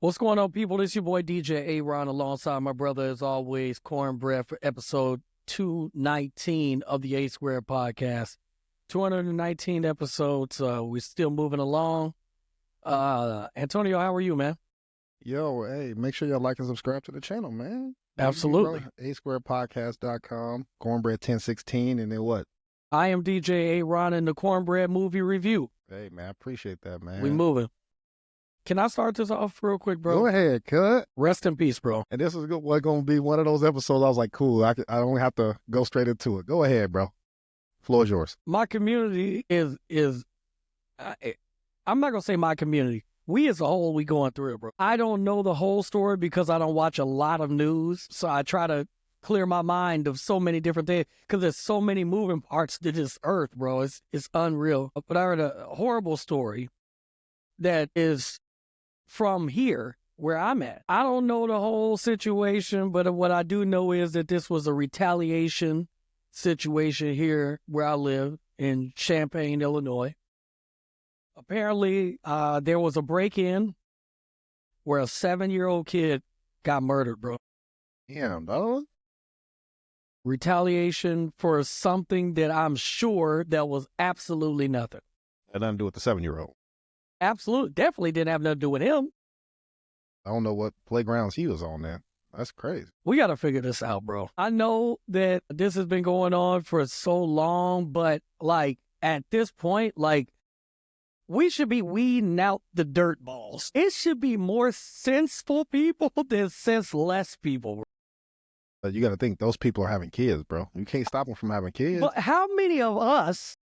What's going on, people? This is your boy DJ A-Ron alongside my brother, as always, Cornbread, for episode 219 of the A-Squared podcast. 219 episodes. We're still moving along. Antonio, how are you, man? Yo, hey, make sure y'all like and subscribe to the channel, man. Absolutely. A-Squaredpodcast.com, Cornbread 1016, and then what? I am DJ A-Ron in the Cornbread movie review. Hey, man, I appreciate that, man. We moving. Can I start this off real quick, bro? Go ahead, cut. Rest in peace, bro. And this is going to be one of those episodes I was like, cool, I don't have to go straight into it. Go ahead, bro. Floor is yours. My community is I'm not going to say my community. We as a whole, we going through it, bro. I don't know the whole story because I don't watch a lot of news. So I try to clear my mind of so many different things because there's so many moving parts to this earth, bro. It's unreal. But I heard a horrible story that is from here where I'm at. I don't know the whole situation, but what I do know is that this was a retaliation situation here where I live in Champaign, Illinois. Apparently, there was a break-in where a 7-year-old kid got murdered, bro. Damn, dog. Retaliation for something that I'm sure that was absolutely nothing. Had nothing to do with the 7-year-old. Absolutely. Definitely didn't have nothing to do with him. I don't know what playgrounds he was on there. That's crazy. We got to figure this out, bro. I know that this has been going on for so long, but like at this point, like we should be weeding out the dirt balls. It should be more senseful people than senseless people. But you got to think those people are having kids, bro. You can't stop them from having kids. But how many of us?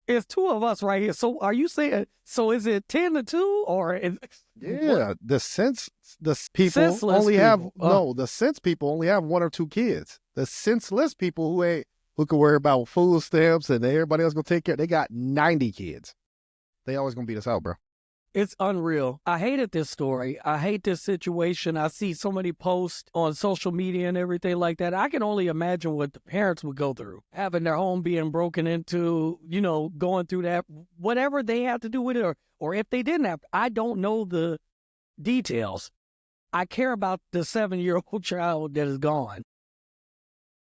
It's 2 of us right here. So are you saying, so is it 10-2 or? Yeah, what? the sense people Senseless only people. have, the sense people only have 1 or 2 kids. The senseless people who can worry about food stamps and everybody else gonna take care, they got 90 kids. They always gonna beat us out, bro. It's unreal. I hated this story. I hate this situation. I see so many posts on social media and everything like that. I can only imagine what the parents would go through, having their home being broken into, going through that, whatever they have to do with it, or if they didn't have to. I don't know the details. I care about the 7-year-old child that is gone.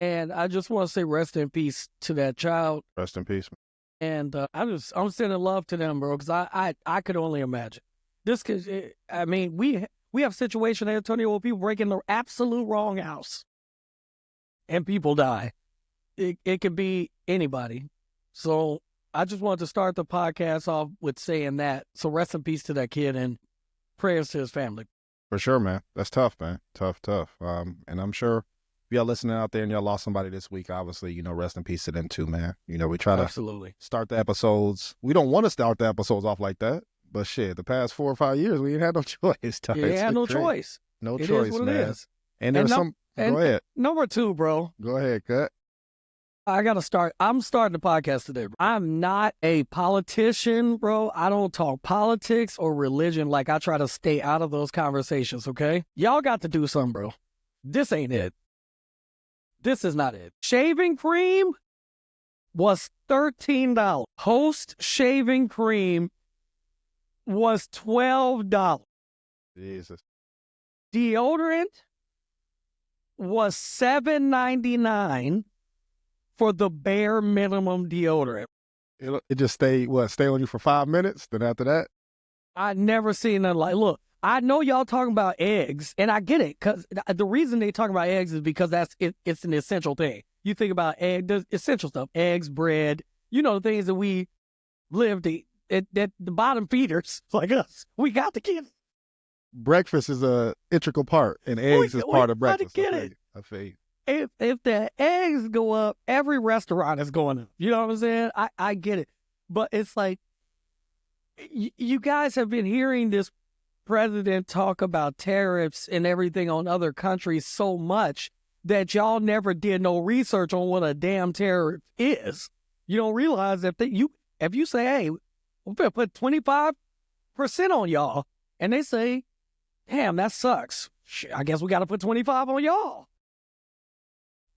And I just want to say rest in peace to that child. Rest in peace. And I'm sending love to them, bro, because I could only imagine. We have a situation, Antonio, where people break in the absolute wrong house and people die. It could be anybody. So I just wanted to start the podcast off with saying that. So rest in peace to that kid and prayers to his family. For sure, man. That's tough, man. Tough. And I'm sure if y'all listening out there and y'all lost somebody this week, obviously, rest in peace to them too, man. We try to absolutely start the episodes. We don't want to start the episodes off like that, but shit, the past 4 or 5 years, we ain't had no choice. You had no choice. No it choice, is what man. It is. And there's go ahead. Number 2, bro. Go ahead, cut. I got to start. I'm starting the podcast today, bro. I'm not a politician, bro. I don't talk politics or religion. Like, I try to stay out of those conversations, okay? Y'all got to do something, bro. This ain't it. This is not it. Shaving cream was $13. Host shaving cream was $12. Jesus. Deodorant was $7.99 for the bare minimum deodorant. It just stay on you for 5 minutes? Then after that? I never seen nothing like, look, I know y'all talking about eggs, and I get it, because the reason they talking about eggs is because it's an essential thing. You think about the essential stuff, eggs, bread, the things that we live to eat, that the bottom feeders like us, we got to get. Breakfast is a integral part, and eggs is part of breakfast. I feel you. If the eggs go up, every restaurant is going up. You know what I'm saying? I get it. But it's like, you guys have been hearing this president talk about tariffs and everything on other countries so much that y'all never did no research on what a damn tariff is. You don't realize that if you say, hey, we're going to put 25% on y'all, and they say, damn, that sucks. I guess we got to put 25 on y'all.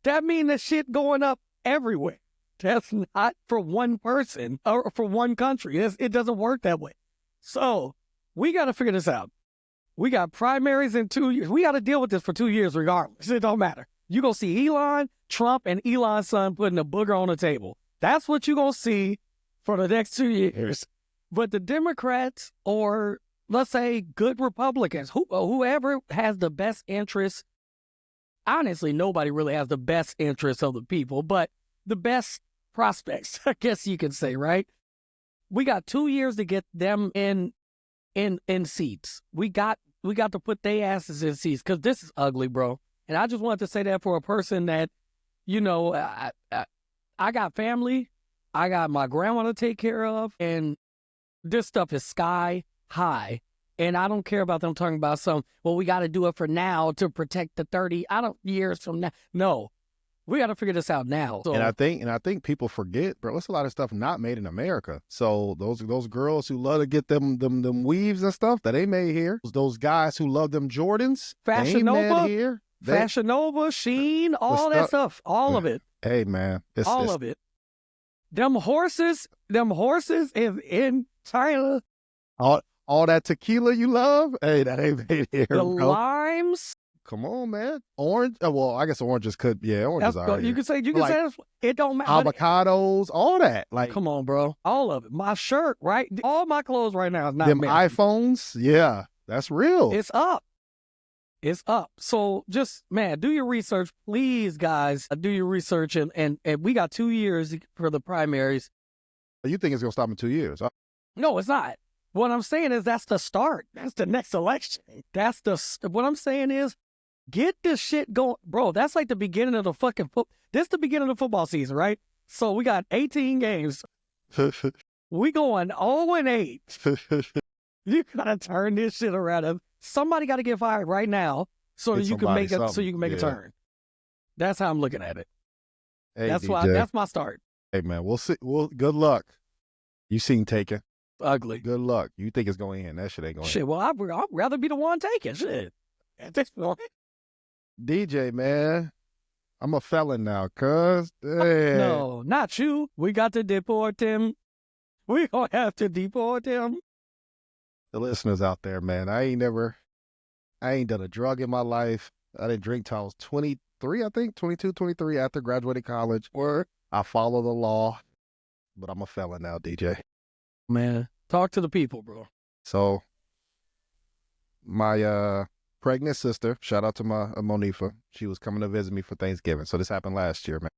That means that shit going up everywhere. That's not for one person or for one country. It doesn't work that way. So we got to figure this out. We got primaries in 2 years. We got to deal with this for 2 years regardless. It don't matter. You're going to see Elon, Trump, and Elon's son putting a booger on the table. That's what you're going to see for the next 2 years. But the Democrats, or let's say good Republicans, whoever has the best interests, honestly, nobody really has the best interests of the people, but the best prospects, I guess you could say, right? We got 2 years to get them in seats. We got to put their asses in seats because this is ugly, bro. And I just wanted to say that for a person that, you know, I got family, I got my grandma to take care of, and this stuff is sky high. And I don't care about them talking about well, we got to do it for now to protect the 30 years from now. No, we got to figure this out now. So, and I think people forget, bro, it's a lot of stuff not made in America. So those girls who love to get them weaves and stuff that ain't made here. Those guys who love them Jordans, Fashion they ain't Nova, made here. Fashion Nova, Sheen, all that stuff, all of it. Hey man, all of it. Them horses in China. All that tequila you love, hey, that ain't made here. The limes. Come on, man. Orange. Well, I guess oranges could. Yeah, oranges are. You can say it don't matter. Avocados, all that. Like, come on, bro. All of it. My shirt, right? All my clothes right now is not them American. iPhones. Yeah, that's real. It's up. It's up. So just, man, do your research, please, guys. Do your research, and we got 2 years for the primaries. You think it's gonna stop in 2 years? Huh? No, it's not. What I'm saying is that's the start. That's the next election. What I'm saying is get this shit going. Bro, that's like the beginning of the fucking this the beginning of the football season, right? So we got 18 games. We going 0-8. You gotta turn this shit around. Somebody got to get fired right now so that you can make a turn. That's how I'm looking at it. Hey, that's DJ. That's my start. Hey man, we'll see. Good luck. You seen taken. Ugly. Good luck. You think it's going in? That shit ain't going in. Shit, well, I'd rather be the one taking shit. At this point. DJ, man, I'm a felon now, cuz. Hey. No, not you. We got to deport him. We gonna have to deport him. The listeners out there, man, I ain't done a drug in my life. I didn't drink till I was 23, I think, 22, 23 after graduating college. Or I follow the law, but I'm a felon now, DJ. Man, talk to the people, bro. So my pregnant sister, shout out to my Monifa, she was coming to visit me for Thanksgiving. So this happened last year, man.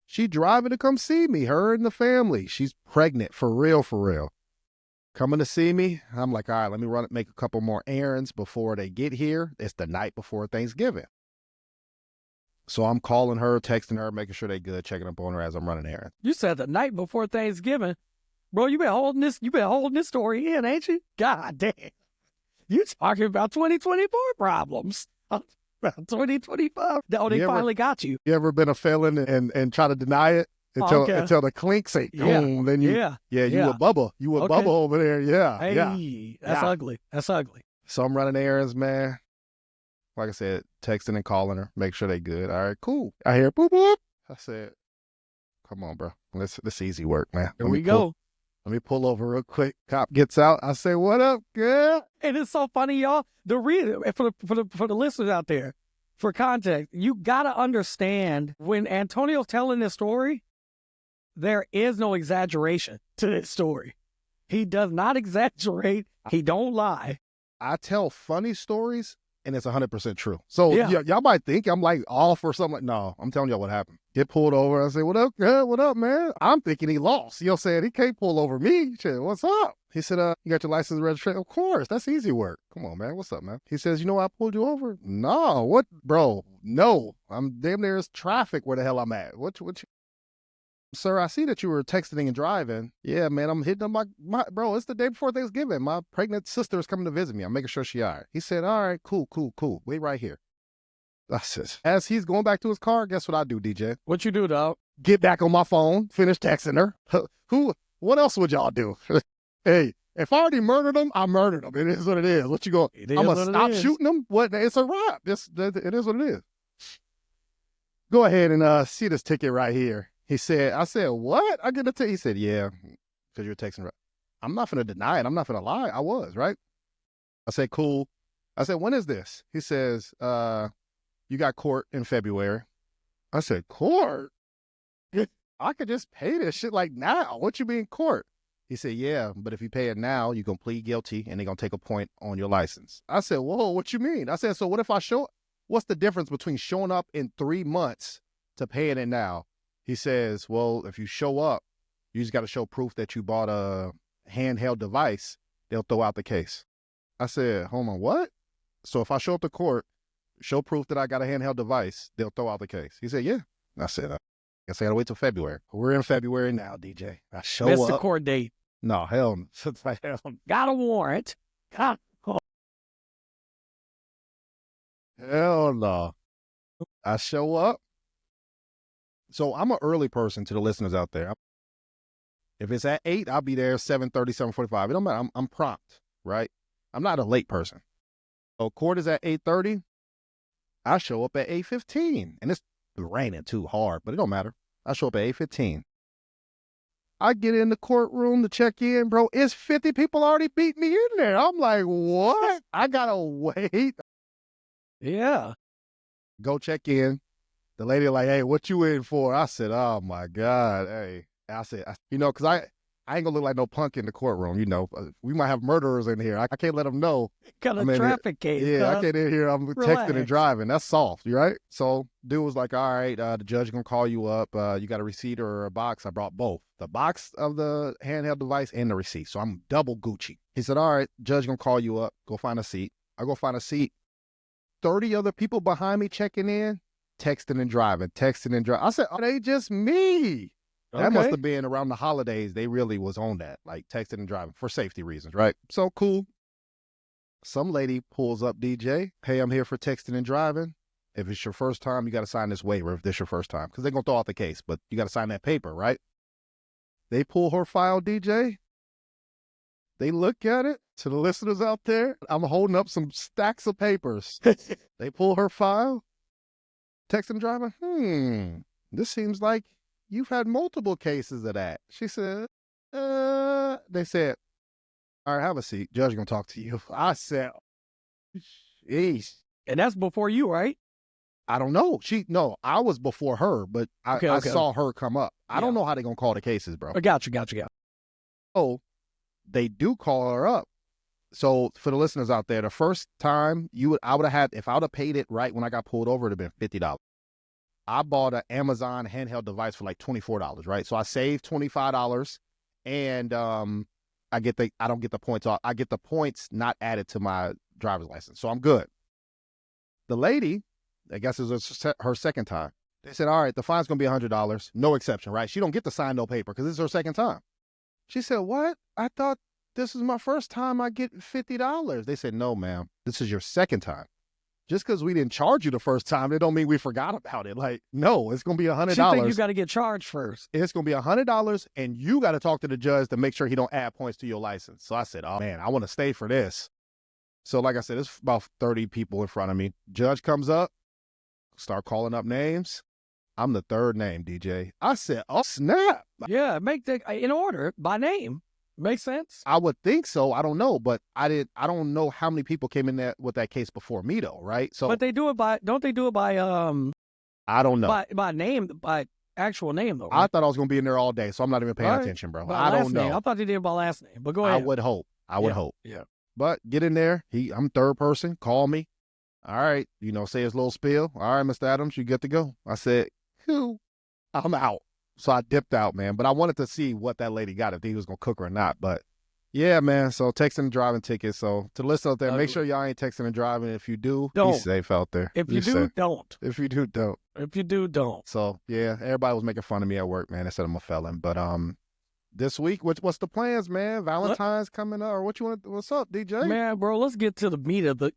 She driving to come see me, her and the family. She's pregnant, for real, for real. Coming to see me. I'm like, all right, let me make a couple more errands before they get here. It's the night before Thanksgiving. So I'm calling her, texting her, making sure they good, checking up on her as I'm running errands. You said the night before Thanksgiving. Bro, you been holding this story in, ain't you? God damn. You talking about 2024 problems. About 2025. Oh, they finally got you. You ever been a felon and try to deny it until the clink say, boom, then you a Bubba. You a Bubba over there. Yeah. Hey, that's ugly. That's ugly. So I'm running errands, man. Like I said, texting and calling her, make sure they good. All right, cool. I hear boop, boop. I said, come on, bro. This easy work, man. Here we go. Let me pull over real quick. Cop gets out. I say, what up, girl? And it's so funny, y'all. The reason, for the listeners out there, for context, you got to understand when Antonio's telling this story, there is no exaggeration to this story. He does not exaggerate. He don't lie. I tell funny stories, and it's 100% true. So y'all might think I'm like off or something. No, I'm telling y'all what happened. Get pulled over. I say, what up, girl? What up, man? I'm thinking he lost. You know what I'm saying? He can't pull over me. Shit, what's up? He said, you got your license and registration? Of course. That's easy work. Come on, man. What's up, man? He says, you know why I pulled you over? No. What? Bro, no. I'm damn near traffic where the hell I'm at. What you... Sir, I see that you were texting and driving. Yeah, man, I'm hitting up my bro, it's the day before Thanksgiving. My pregnant sister is coming to visit me. I'm making sure she all right. He said, all right, cool. Wait right here. I said, as he's going back to his car, guess what I do, DJ? What you do, dog? Get back on my phone, finish texting her. What else would y'all do? Hey, if I already murdered him, I murdered him. It is what it is. What you going? I'm going to stop shooting him? What? It's a wrap. It is what it is. Go ahead and see this ticket right here. I said, what? I get a ticket. He said, yeah, because you're texting. I'm not going to deny it. I'm not going to lie. I was, right? I said, cool. I said, when is this? He says, you got court in February. I said, court? I could just pay this shit like now. What you mean court? He said, yeah, but if you pay it now, you're going to plead guilty and they're going to take a point on your license. I said, whoa, what you mean? I said, so what if I what's the difference between showing up in 3 months to paying it now? He says, well, if you show up, you just got to show proof that you bought a handheld device. They'll throw out the case. I said, hold on, what? So if I show up to court, show proof that I got a handheld device, they'll throw out the case. He said, yeah. I said, I guess I got to wait till February. We're in February now, DJ. I show That's up. the court date. No, hell no. Got a warrant. Hell no. I show up. So I'm an early person to the listeners out there. If it's at 8, I'll be there 7:30, 7:45. It don't matter. I'm prompt, right? I'm not a late person. So court is at 8:30. I show up at 8:15. And it's raining too hard, but it don't matter. I show up at 8:15. I get in the courtroom to check in, bro. It's 50 people already beat me in there. I'm like, what? I gotta wait. Yeah. Go check in. The lady like, hey, what you in for? I said, oh my God. Hey, I said, because I ain't gonna look like no punk in the courtroom. We might have murderers in here. I can't let them know. Got a traffic case. Yeah, I can't in here. I'm texting and driving. That's soft, right? So dude was like, all right, the judge gonna call you up. You got a receipt or a box? I brought both. The box of the handheld device and the receipt. So I'm double Gucci. He said, all right, judge gonna call you up. Go find a seat. I go find a seat. 30 other people behind me checking in, texting and driving. I said, are they just me? Okay. That must have been around the holidays. They really was on that, like texting and driving for safety reasons, right? So cool. Some lady pulls up, DJ. Hey, I'm here for texting and driving. If it's your first time, you got to sign this waiver if this is your first time. Because they're going to throw out the case, but you got to sign that paper, right? They pull her file, DJ. They look at it. To the listeners out there, I'm holding up some stacks of papers. They pull her file. Texting and driving. This seems like you've had multiple cases of that. She said, they said, all right, have a seat. Judge gonna talk to you. I said, jeez. And that's before you, right? I don't know. I was before her, but I saw her come up. I don't know how they gonna call the cases, bro. I got you. Oh, they do call her up. So for the listeners out there, the first time I would have had, if I would have paid it right when I got pulled over, it'd have been $50. I bought an Amazon handheld device for like $24, right? So I saved $25 and I don't get the points off. I get the points not added to my driver's license. So I'm good. The lady, I guess it was her second time. They said, all right, the fine's going to be $100. No exception, right? She don't get to sign no paper because it's her second time. She said, what? I thought this is my first time I get $50. They said, no, ma'am, this is your second time. Just because we didn't charge you the first time, it don't mean we forgot about it. Like, no, it's going to be $100. She think you got to get charged first. It's going to be $100, and you got to talk to the judge to make sure he don't add points to your license. So I said, oh, man, I want to stay for this. So like I said, it's about 30 people in front of me. Judge comes up, start calling up names. I'm the third name, DJ. I said, oh, snap. Yeah, make the in order by name. Makes sense. I would think so. I don't know, but I don't know how many people came in there with that case before me, though, right? So, but don't they do it by I don't know. By name, by actual name, though. Right? I thought I was gonna be in there all day, so I'm not even paying attention, bro. I don't know. Name. I thought they did by last name, but go ahead. I would hope. Yeah. But get in there. I'm third person. Call me. All right. Say his little spiel. All right, Mr. Adams, you get to go. I said, who? I'm out. So I dipped out, man. But I wanted to see what that lady got, if he was going to cook her or not. But yeah, man. So texting and driving tickets. So to listen out there, make sure y'all ain't texting and driving. If you do, be safe out there. If you do, don't. If you do, don't. If you do, don't. So yeah, everybody was making fun of me at work, man. They said I'm a felon. But this week, what's the plans, man? Valentine's coming up, or what's up, DJ? Man, bro, let's get to the meat of the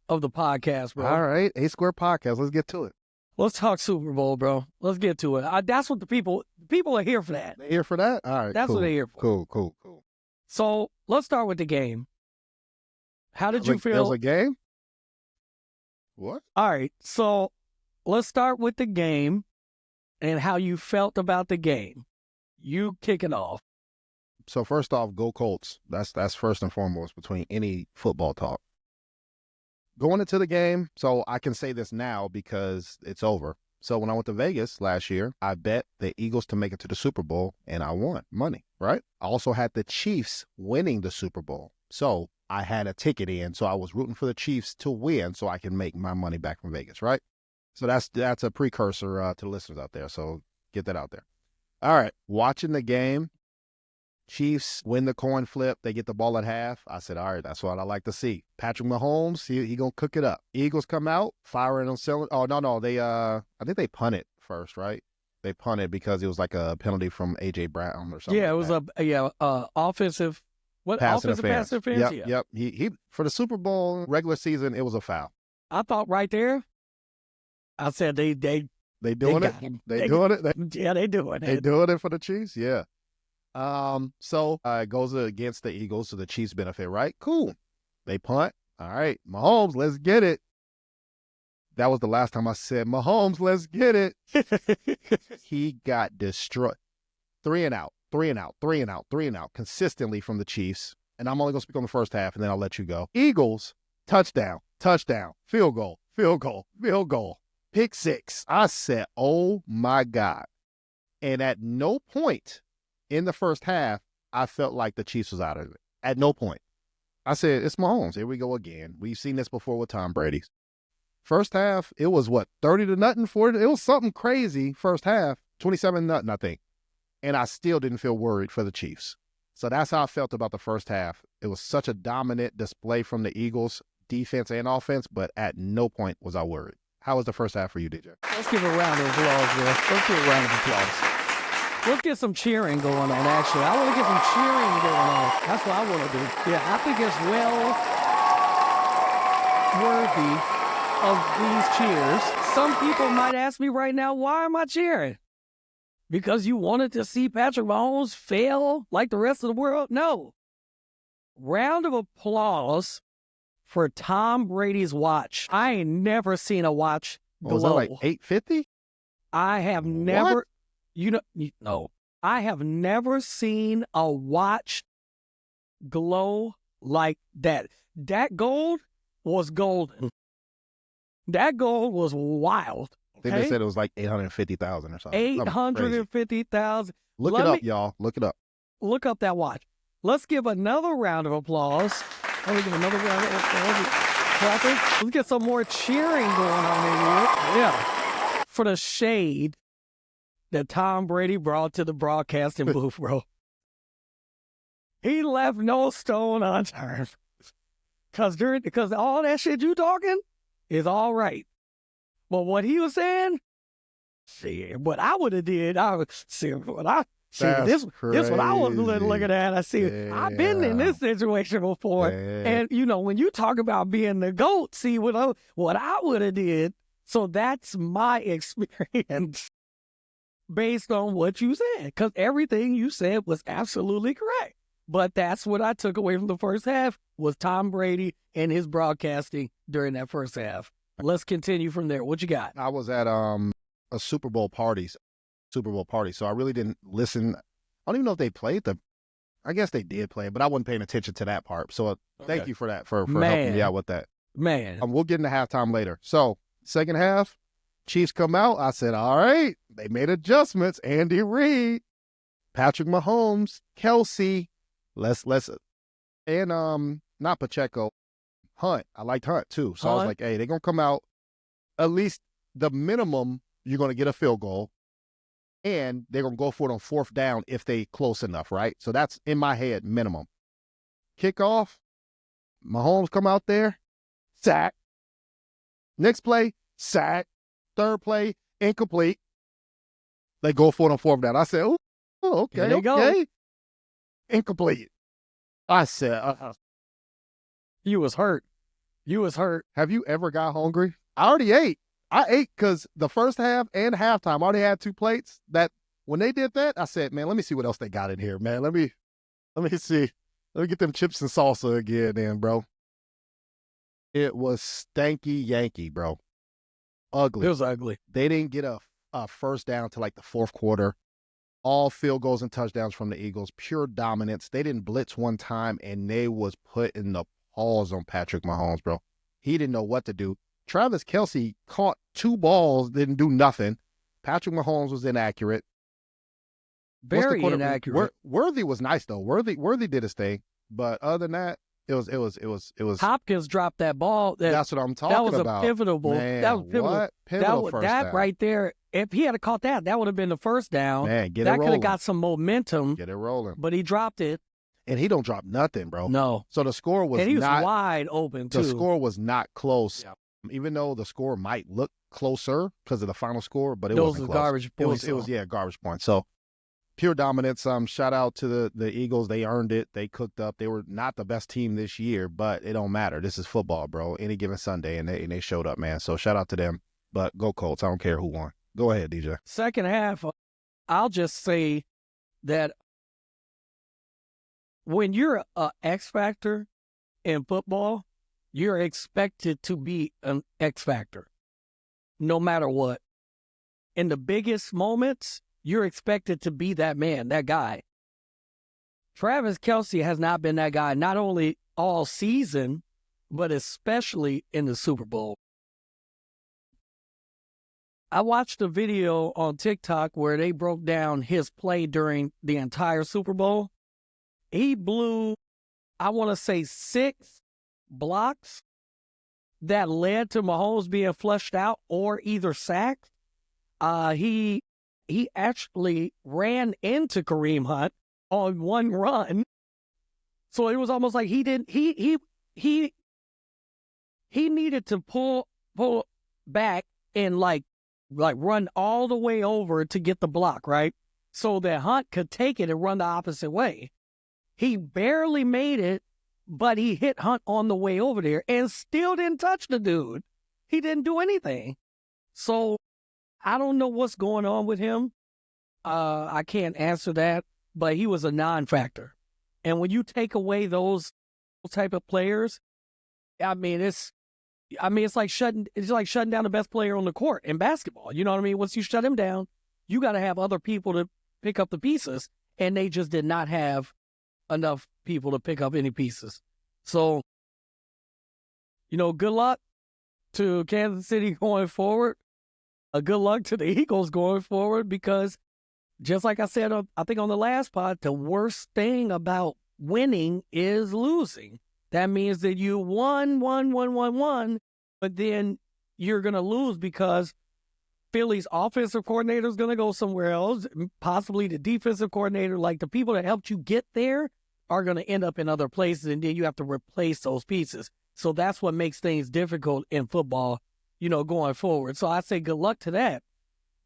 podcast, bro. All right, A Square Podcast. Let's get to it. Let's talk Super Bowl, bro. Let's get to it. That's what the people are here for that. They here for that? All right. That's cool. what they're here for. Cool. So let's start with the game. How did you feel? There was a game? What? All right. So let's start with the game and how you felt about the game. You kick it off. So first off, go Colts. That's first and foremost between any football talk. Going into the game, so I can say this now because it's over. So when I went to Vegas last year, I bet the Eagles to make it to the Super Bowl, and I won money, right? I also had the Chiefs winning the Super Bowl. So I had a ticket in, so I was rooting for the Chiefs to win so I can make my money back from Vegas, right? So that's a precursor to the listeners out there. So get that out there. All right, watching the game, Chiefs win the coin flip. They get the ball at half. I said, all right, that's what I like to see. Patrick Mahomes, he gonna cook it up. Eagles come out, firing on cylinders. Oh, no. They I think they punted first, right? They punted because it was like a penalty from A.J. Brown or something. Yeah, like it was offensive. What pass offensive pass interference? Yep. He for the Super Bowl regular season, it was a foul. I thought right there. I said they doing it. They doing it. They doing it. They doing it for the Chiefs. Yeah. So it goes against the Eagles, so the Chiefs benefit, right? Cool. They punt. All right, Mahomes, let's get it. That was the last time I said, Mahomes, let's get it. He got destroyed. 3 and out, consistently from the Chiefs. And I'm only going to speak on the first half, and then I'll let you go. Eagles, touchdown, field goal, pick six. I said, oh, my God. And at no point in the first half, I felt like the Chiefs was out of it. At no point. I said, it's Mahomes. Here we go again. We've seen this before with Tom Brady. First half, it was 30-0, 40. It was something crazy first half, 27-0, I think. And I still didn't feel worried for the Chiefs. So that's how I felt about the first half. It was such a dominant display from the Eagles, defense and offense, but at no point was I worried. How was the first half for you, DJ? Let's give a round of applause, bro. Let's give a round of applause. Let's get some cheering going on, actually. I want to get some cheering going on. That's what I want to do. Yeah, I think it's well worthy of these cheers. Some people might ask me right now, why am I cheering? Because you wanted to see Patrick Mahomes fail like the rest of the world? No. Round of applause for Tom Brady's watch. I ain't never seen a watch glow. Was that like 850? I have never... No, I have never seen a watch glow like that. That gold was golden. That gold was wild. I think they said it was like 850,000 or something. 850,000. Look it up, y'all. Look it up. Look up that watch. Let's give another round of applause. Let me give another round of applause. Let's get some more cheering going on in here. Yeah. For the shade that Tom Brady brought to the broadcasting booth, bro. He left no stone unturned. Because all that shit you talking is all right. But what he was saying, what I would have did, this what I was looking at. I see, yeah. I've been in this situation before. Yeah. And, when you talk about being the GOAT, see what I would have did. So that's my experience. Based on what you said, because everything you said was absolutely correct. But that's what I took away from the first half was Tom Brady and his broadcasting during that first half. Let's continue from there. What you got? I was at a Super Bowl party, so I really didn't listen. I don't even know if they played I guess they did play it, but I wasn't paying attention to that part. So thank you for that, for helping me out with that. Man. We'll get into halftime later. So second half, Chiefs come out. I said, all right, they made adjustments. Andy Reid, Patrick Mahomes, Kelsey, and not Pacheco, Hunt. I liked Hunt too. So I was like, hey, they're gonna come out. At least the minimum, you're gonna get a field goal, and they're gonna go for it on fourth down if they close enough, right? So that's in my head, minimum. Kickoff, Mahomes come out there, sack. Next play, sack. Third play, incomplete. They go for it on fourth down. I said, oh, okay, okay. Incomplete. I said, You was hurt. Have you ever got hungry? I already ate. I ate because the first half and halftime, I already had 2 plates. That when they did that, I said, man, let me see what else they got in here, man. Let me see. Let me get them chips and salsa again, then, bro. It was stanky Yankee, bro. Ugly. It was ugly. They didn't get a first down to like the fourth quarter. All field goals and touchdowns from the Eagles, pure dominance. They didn't blitz one time, and they was putting the paws on Patrick Mahomes, bro. He didn't know what to do. Travis Kelce caught 2 balls, didn't do nothing. Patrick Mahomes was inaccurate. Very inaccurate. Worthy was nice though. Worthy did his thing, but other than that, it was. Hopkins dropped that ball. That's what I'm talking about. That was a pivotal. Man, that was pivotal. What? Pivotal first down. That right there. If he had caught that, that would have been the first down. Man, that could have got some momentum. Get it rolling. But he dropped it. And he don't drop nothing, bro. No. So the score was and he was not wide open too. The score was not close. Yeah. Even though the score might look closer because of the final score, but it Those wasn't were close. Garbage points. It was garbage points. So pure dominance. Shout out to the Eagles. They earned it. They cooked up. They were not the best team this year, but it don't matter. This is football, bro. Any given Sunday, and they showed up, man. So shout out to them. But go Colts. I don't care who won. Go ahead, DJ. Second half, I'll just say that when you're an X factor in football, you're expected to be an X factor, no matter what. In the biggest moments, you're expected to be that man, that guy. Travis Kelce has not been that guy, not only all season, but especially in the Super Bowl. I watched a video on TikTok where they broke down his play during the entire Super Bowl. He blew, I want to say, 6 blocks that led to Mahomes being flushed out or either sacked. He actually ran into Kareem Hunt on one run. So it was almost like he needed to pull back and like run all the way over to get the block, right? So that Hunt could take it and run the opposite way. He barely made it, but he hit Hunt on the way over there and still didn't touch the dude. He didn't do anything. So I don't know what's going on with him. I can't answer that, but he was a non-factor. And when you take away those type of players, it's like shutting down the best player on the court in basketball. You know what I mean? Once you shut him down, you got to have other people to pick up the pieces, and they just did not have enough people to pick up any pieces. So, good luck to Kansas City going forward. Good luck to the Eagles going forward, because just like I said, I think on the last pod, the worst thing about winning is losing. That means that you won, but then you're going to lose because Philly's offensive coordinator is going to go somewhere else. Possibly the defensive coordinator, like the people that helped you get there, are going to end up in other places, and then you have to replace those pieces. So that's what makes things difficult in football, going forward. So I say good luck to that.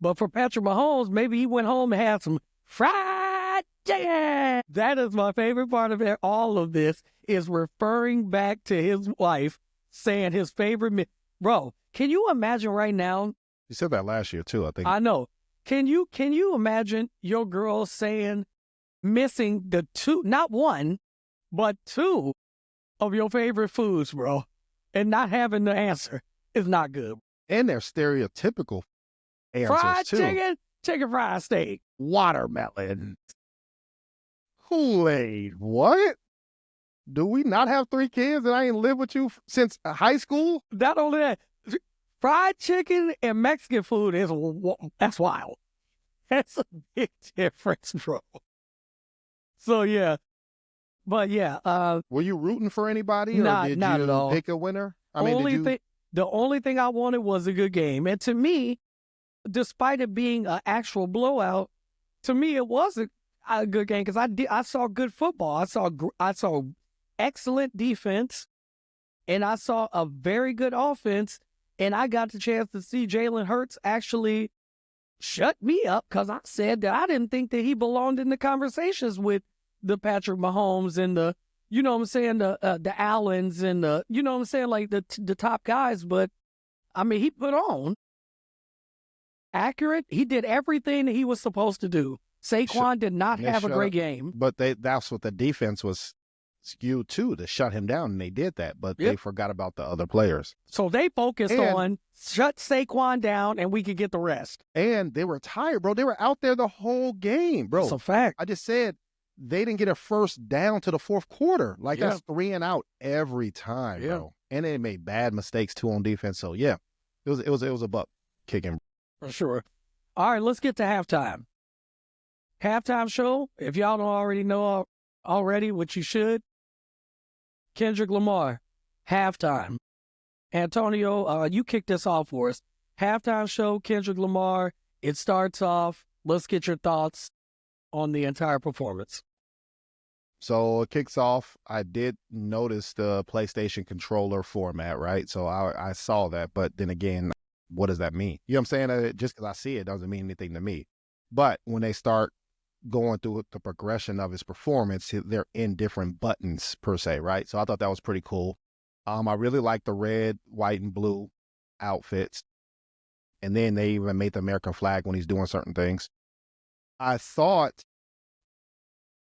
But for Patrick Mahomes, maybe he went home and had some fried chicken. That is my favorite part of it. All of this is referring back to his wife saying his favorite Bro, can you imagine right now? You said that last year too, I think. I know. Can you imagine your girl saying missing the 2, not 1, but 2 of your favorite foods, bro, and not having the answer? Is not good. And they're stereotypical answers fried too. Chicken fried steak, watermelon, Kool-Aid. What? Do we not have 3 kids and I ain't lived with you since high school? Not only that, fried chicken and Mexican food that's wild. That's a big difference, bro. So yeah, but yeah. Were you rooting for anybody, or did not you at all. pick a winner? The only thing I wanted was a good game, and to me, despite it being an actual blowout, to me it was a good game because I saw good football. I saw excellent defense, and I saw a very good offense, and I got the chance to see Jalen Hurts actually shut me up because I said that I didn't think that he belonged in the conversations with the Patrick Mahomes and the, the Allens and the, like the top guys. But I mean, he put on accurate. He did everything that he was supposed to do. Saquon did not have a great game. But that's what the defense was skewed too to shut him down, and they did that, but they forgot about the other players. So they focused on shut Saquon down, and we could get the rest. And they were tired, bro. They were out there the whole game, bro. That's a fact. I just said they didn't get a first down to the fourth quarter. Like that's 3 and out every time, bro. And they made bad mistakes too on defense. So yeah, it was a buck kicking. For sure. All right, let's get to halftime. Halftime show, if y'all don't already know already, which you should, Kendrick Lamar, halftime. Antonio, you kicked this off for us. Halftime show, Kendrick Lamar, it starts off. Let's get your thoughts on the entire performance. So it kicks off. I did notice the PlayStation controller format, right? So I saw that, but then again, what does that mean? You know what I'm saying? Just because I see it doesn't mean anything to me. But when they start going through the progression of his performance, they're in different buttons per se, right? So I thought that was pretty cool. I really like the red, white, and blue outfits. And then they even made the American flag when he's doing certain things. I thought,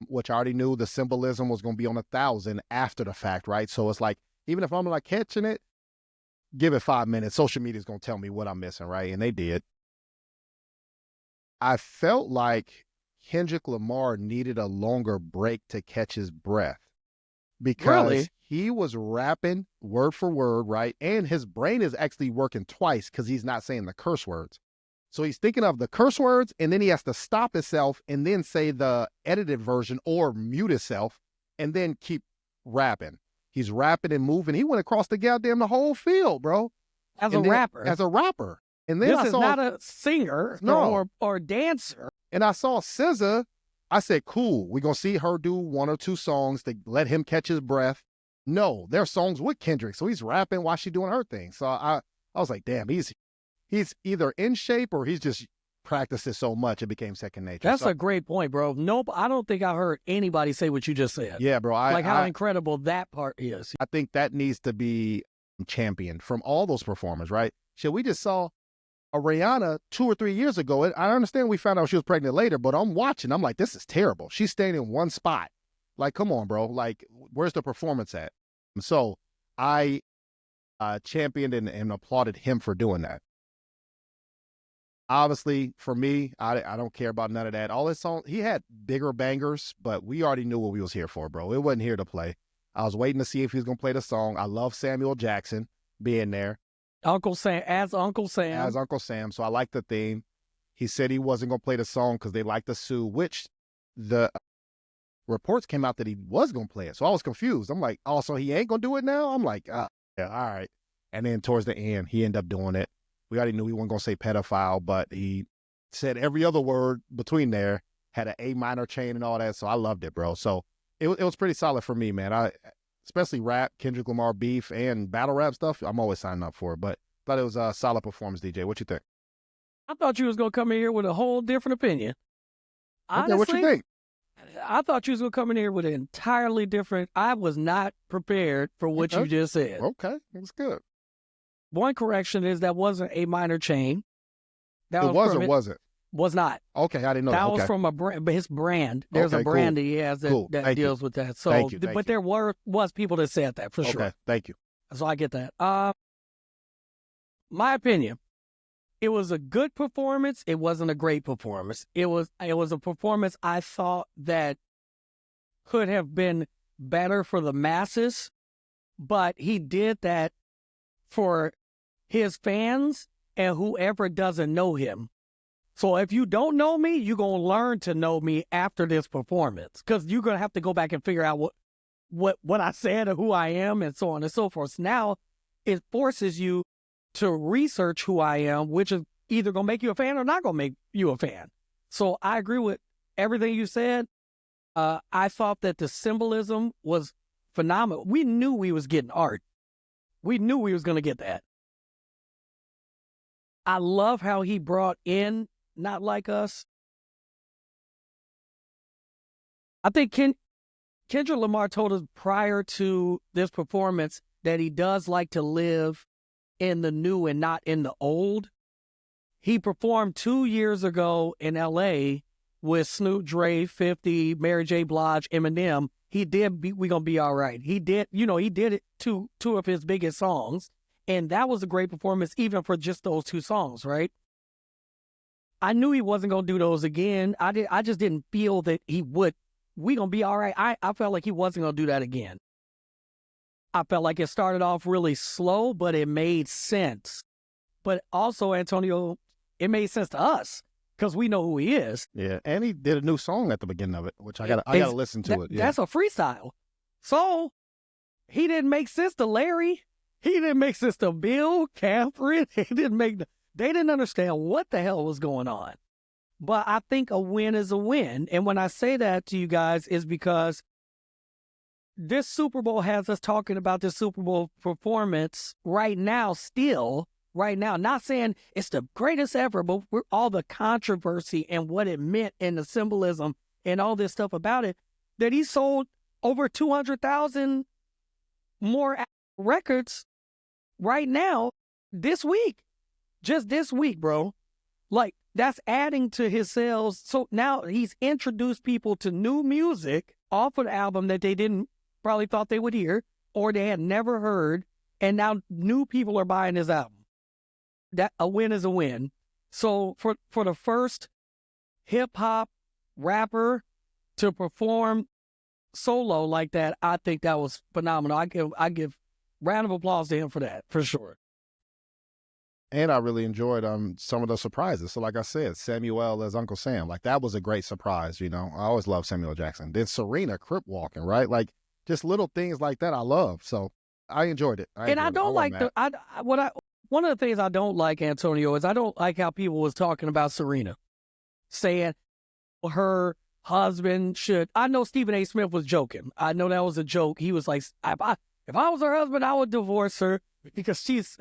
which I already knew, the symbolism was going to be on 1,000 after the fact, right? So it's like, even if I'm like catching it, give it 5 minutes. Social media is going to tell me what I'm missing, right? And they did. I felt like Kendrick Lamar needed a longer break to catch his breath because he was rapping word for word, right? And his brain is actually working twice because he's not saying the curse words. So he's thinking of the curse words, and then he has to stop himself and then say the edited version or mute himself and then keep rapping. He's rapping and moving. He went across the whole field, bro. As a rapper. And then this is not a singer or dancer. And I saw SZA. I said, cool. We're going to see her do 1 or 2 songs to let him catch his breath. No, they're songs with Kendrick. So he's rapping while she's doing her thing. So I was like, damn, he's either in shape or he's just practiced it so much it became second nature. That's a great point, bro. Nope, I don't think I heard anybody say what you just said. Yeah, bro. How incredible that part is. I think that needs to be championed from all those performers, right? Shit, we just saw a Rihanna 2 or 3 years ago. I understand we found out she was pregnant later, but I'm watching. I'm like, this is terrible. She's staying in one spot. Like, come on, bro. Like, where's the performance at? So I championed and applauded him for doing that. Obviously, for me, I don't care about none of that. All his songs, he had bigger bangers, but we already knew what we was here for, bro. It wasn't here to play. I was waiting to see if he was going to play the song. I love Samuel Jackson being there. Uncle Sam. So I like the theme. He said he wasn't going to play the song because they liked the Sue, which the reports came out that he was going to play it. So I was confused. I'm like, oh, so he ain't going to do it now? I'm like, yeah, all right. And then towards the end, he ended up doing it. We already knew he wasn't going to say pedophile, but he said every other word between there, had an A minor chain and all that. So I loved it, bro. So it was pretty solid for me, man. Especially rap, Kendrick Lamar beef, and battle rap stuff, I'm always signing up for it. But thought it was a solid performance, DJ. What you think? I thought you was going to come in here with a whole different opinion. Honestly, okay, what you think? I thought you was going to come in here with an entirely different. I was not prepared for what you just said. Okay, that's good. One correction is that wasn't a minor chain. That was or wasn't? Was not. Okay, I didn't know that. That was from his brand. There's a brand that he has that deals with that. So, thank you. But there was people that said that for sure. Okay, thank you. So I get that. My opinion, it was a good performance. It wasn't a great performance. It was a performance I thought that could have been better for the masses, but he did that for his fans and whoever doesn't know him. So if you don't know me, you're going to learn to know me after this performance because you're going to have to go back and figure out what I said or who I am and so on and so forth. So now it forces you to research who I am, which is either going to make you a fan or not going to make you a fan. So I agree with everything you said. I thought that the symbolism was phenomenal. We knew we was getting art. We knew we was going to get that. I love how he brought in Not Like Us. I think Kendrick Lamar told us prior to this performance that he does like to live in the new and not in the old. He performed 2 years ago in LA with Snoop, Dre, 50, Mary J. Blige, Eminem, he did We Gonna Be All Right. He did, he did it to two of his biggest songs. And that was a great performance, even for just those two songs, right? I knew he wasn't going to do those again. I just didn't feel that he would. We Gonna Be All Right. I felt like he wasn't going to do that again. I felt like it started off really slow, but it made sense. But also, Antonio, it made sense to us because we know who he is. Yeah, and he did a new song at the beginning of it, which I gotta listen to it. Yeah. That's a freestyle. So he didn't make sense to Larry. He didn't make sense to Bill, Catherine. They didn't understand what the hell was going on. But I think a win is a win. And when I say that to you guys is because this Super Bowl has us talking about this Super Bowl performance right now, not saying it's the greatest ever, but all the controversy and what it meant and the symbolism and all this stuff about it, that he sold over 200,000 more records right now just this week, bro. Like, that's adding to his sales. So now he's introduced people to new music off of the album that they didn't probably thought they would hear or they had never heard, and now new people are buying his album. That a win is a win. So for the first hip hop rapper to perform solo like that, I think that was phenomenal. I give round of applause to him for that, for sure. And I really enjoyed some of the surprises. So like I said, Samuel as Uncle Sam, like that was a great surprise, I always love Samuel Jackson. Then Serena crip walking, right? Like just little things like that I love. So I enjoyed it. One of the things I don't like, Antonio, is I don't like how people was talking about Serena, saying her husband should. I know Stephen A. Smith was joking. I know that was a joke. He was like, if I was her husband, I would divorce her because she's,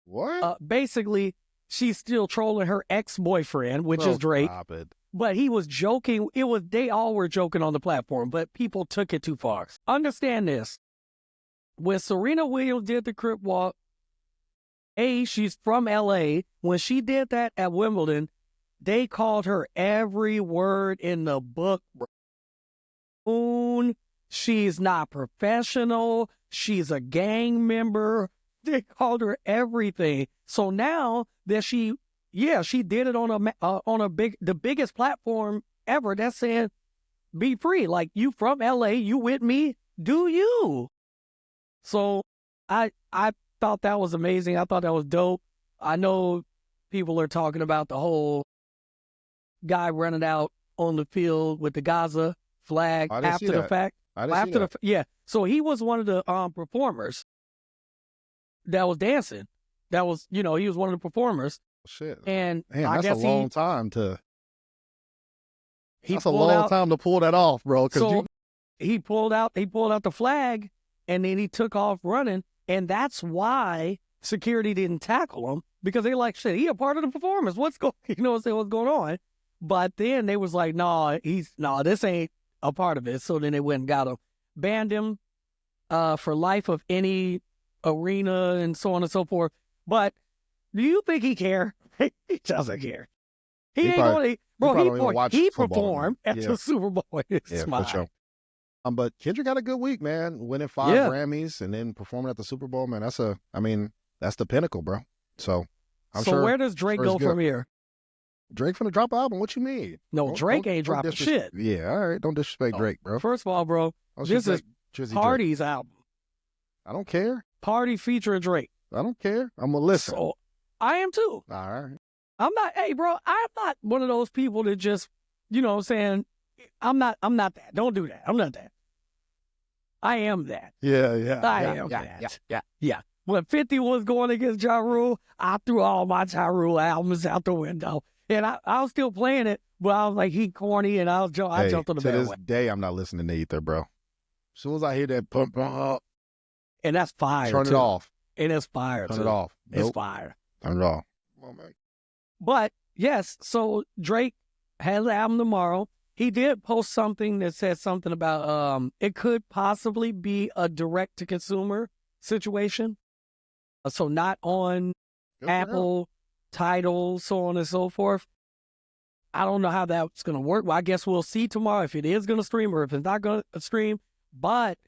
what? Basically, she's still trolling her ex-boyfriend, which is Drake. Stop it. But he was joking. They all were joking on the platform, but people took it too far. Understand this. When Serena Williams did the crip walk, she's from L.A. When she did that at Wimbledon, they called her every word in the book. She's not professional. She's a gang member. They called her everything. So now that she did it on the biggest platform ever. That's saying, be free. Like, you from L.A., you with me, do you? So I thought that was amazing. I thought that was dope. I know people are talking about the whole guy running out on the field with the Gaza flag after the fact. So he was one of the performers that was dancing. That was, he was one of the performers. Shit. And man, I that's guess a long time to. That's a long time to pull that off, bro. So he pulled out the flag, and then he took off running, and that's why security didn't tackle him, because they like, shit, he a part of the performance. What's going on? But then they was like, this ain't a part of it. So then they went and got him, banned him for life of any arena and so on and so forth. But do you think he care? He doesn't care. He performed at the Super Bowl. For sure. But Kendrick got a good week, man. Winning 5 Grammys and then performing at the Super Bowl, man. That's the pinnacle, bro. So where does Drake go from here? Drake finna drop an album. What you mean? No, Drake ain't dropping shit. Yeah, all right. Don't disrespect Drake, bro. First of all, bro, this is Party's album. I don't care. Party featuring Drake. I don't care. I'm gonna listen. So I am too. All right. I'm not. Hey, bro, I'm not one of those people that just, saying, I'm not that. Don't do that. I'm not that. I am that. Yeah. I am that. Yeah. When 50 was going against Ja Rule, I threw all my Ja Rule albums out the window. And I was still playing it, but I was like, he corny, and I jumped on the bandwagon. To this day, I'm not listening to Ether, bro. As soon as I hear that pump up. And that's fire, Turn it off. And it's fire, Turn it off. It's fire. Turn it off. Come on, man. But, yes, so Drake has an album tomorrow. He did post something that said something about it could possibly be a direct-to-consumer situation. So not on Apple, Tidal, so on and so forth. I don't know how that's going to work. Well, I guess we'll see tomorrow if it is going to stream or if it's not going to stream. But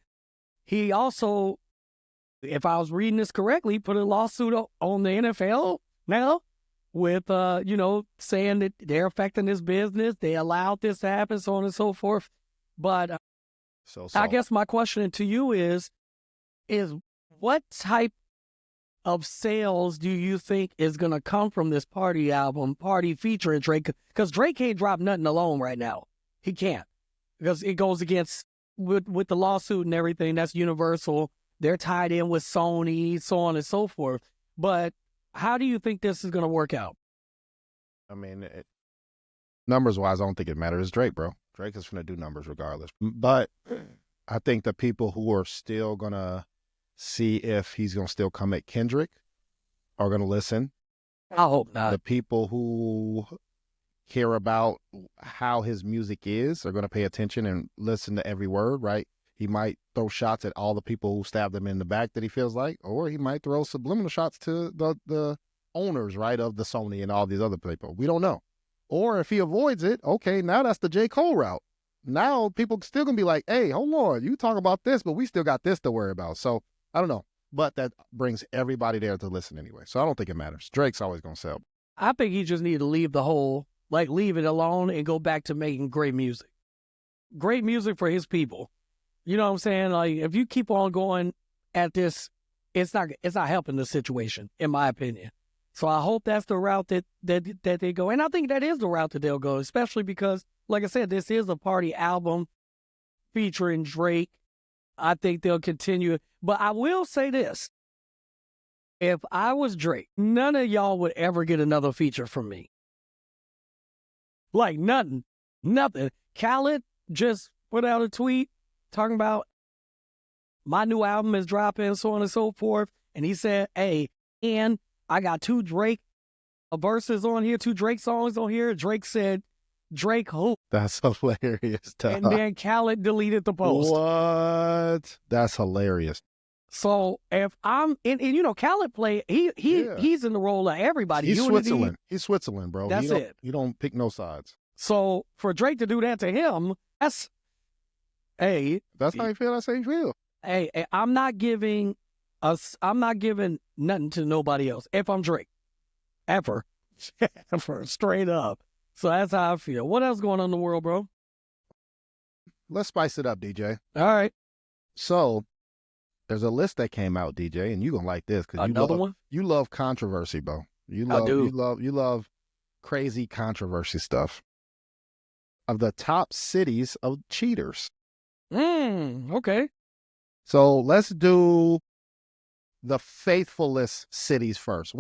he also, if I was reading this correctly, put a lawsuit on the NFL now with, saying that they're affecting his business. They allowed this to happen, so on and so forth. But I guess my question to you is what type of sales do you think is going to come from this Party album, Party featuring Drake? Because Drake can't drop nothing alone right now. He can't. Because it goes against, with the lawsuit and everything, that's Universal. They're tied in with Sony, so on and so forth. But how do you think this is going to work out? I mean, numbers-wise, I don't think it matters. It's Drake, bro. Drake is going to do numbers regardless. But I think the people who are still going to see if he's going to still come at Kendrick are going to listen. I hope not. The people who care about how his music is are going to pay attention and listen to every word, right? He might throw shots at all the people who stabbed him in the back that he feels like, or he might throw subliminal shots to the owners, right, of the Sony and all these other people. We don't know. Or if he avoids it, okay, now that's the J. Cole route. Now people still going to be like, hey, hold on, you talk about this, but we still got this to worry about. So I don't know. But that brings everybody there to listen anyway. So I don't think it matters. Drake's always going to sell. I think he just need to leave leave it alone and go back to making great music. Great music for his people. You know what I'm saying? Like, if you keep on going at this, it's not helping the situation, in my opinion. So I hope that's the route that they go. And I think that is the route that they'll go, especially because, like I said, this is a Party album featuring Drake. I think they'll continue. But I will say this. If I was Drake, none of y'all would ever get another feature from me. Like, nothing. Khaled just put out a tweet talking about my new album is dropping, so on and so forth. And he said, hey, and I got 2 Drake verses on here, 2 Drake songs on here. Drake said, Drake who? That's hilarious. And then Khaled deleted the post. What? That's hilarious. So if I'm and Khaled play, he's in the role of everybody. He's Switzerland. He's Switzerland, bro. That's it. You don't pick no sides. So for Drake to do that to him, that's how you feel. That's how you feel. Hey, I'm not giving nothing to nobody else. If I'm Drake, ever, straight up. So that's how I feel. What else going on in the world, bro? Let's spice it up, DJ. All right. So there's a list that came out, DJ, and you're gonna like this because you love controversy, bro. I do. You love crazy controversy stuff. Of the top cities of cheaters. Okay. So let's do the faithfulest cities first.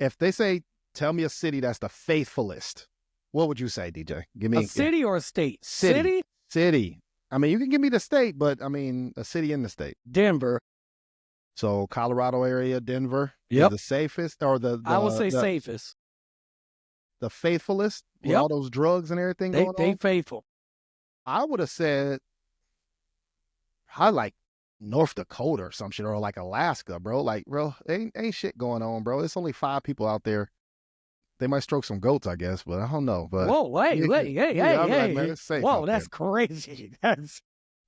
If they say, tell me a city that's the faithfulest, what would you say, DJ? Give me a city or a state? City. I mean, you can give me the state, but I mean, a city in the state. Denver. So Colorado area, Denver. Yep. Is the safest or I would say safest. The faithfulest with all those drugs and everything going on? They faithful. I would have said, I like North Dakota or some shit, or like Alaska, bro. Like, bro, ain't shit going on, bro. It's only 5 people out there. They might stroke some goats, I guess, but I don't know. But whoa, hey. Like, man, it's safe. Whoa, that's crazy. That's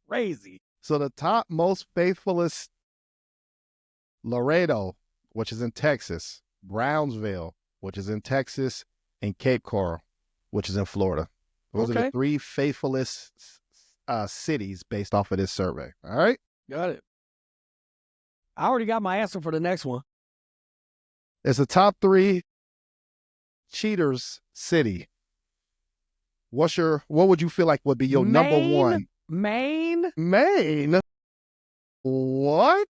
crazy. So the top most faithfulest: Laredo, which is in Texas; Brownsville, which is in Texas; and Cape Coral, which is in Florida. Those are the 3 faithfulest cities based off of this survey. All right? Got it. I already got my answer for the next one. It's the top 3 cheaters city. What would you feel like would be your number 1? Maine? What?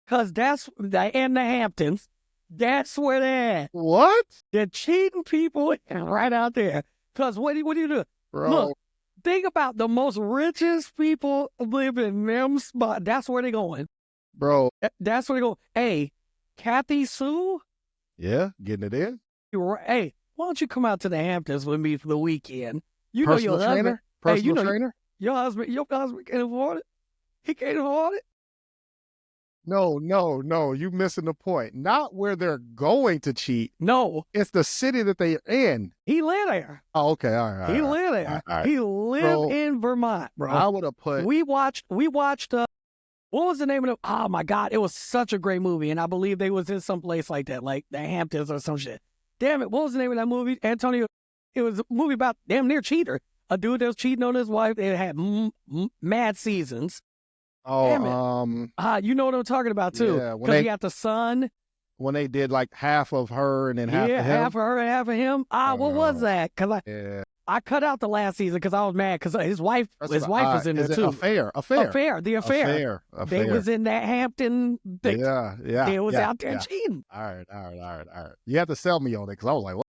Because and the Hamptons. That's where they're at. What? They're cheating people right out there. Because what do you do? Bro. Look, think about the most richest people live in them spots. That's where they're going. Bro. That's where they go. Hey, Kathy Sue? Yeah, getting it in. Hey, why don't you come out to the Hamptons with me for the weekend? You Personal know your trainer? husband. Personal trainer? Your husband can't afford it. He can't afford it. No. You missing the point. Not where they're going to cheat. No. It's the city that they're in. He lived there. Oh, okay. All right. He lived there. All right. He lived in Vermont, bro. I would have put. We watched. What was the name of it? Oh my God, it was such a great movie, and I believe they was in some place like that, like the Hamptons or some shit. Damn it, what was the name of that movie, Antonio? It was a movie about damn near cheater, a dude that was cheating on his wife. It had mad seasons. Oh, you know what I'm talking about too, because he got the son. When they did like half of her and then half of him. half of her and half of him. What was that? Because I cut out the last season because I was mad because his wife was in there too. Affair. The affair. They was in that Hampton. They was out there cheating. All right. You have to sell me on it because I was like, what?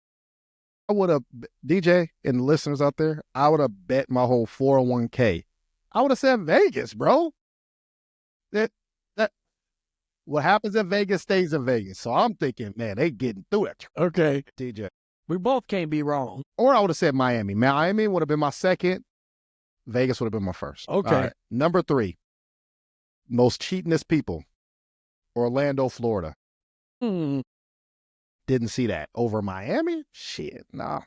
I would have, DJ and the listeners out there, I would have bet my whole 401k. I would have said Vegas, bro. That what happens in Vegas stays in Vegas. So I'm thinking, man, they getting through it. Okay. DJ. We both can't be wrong. Or I would have said Miami. Miami would have been my second. Vegas would have been my first. Okay. Right. Number 3, most cheatingest people. Orlando, Florida. Didn't see that. Over Miami? Shit, nah.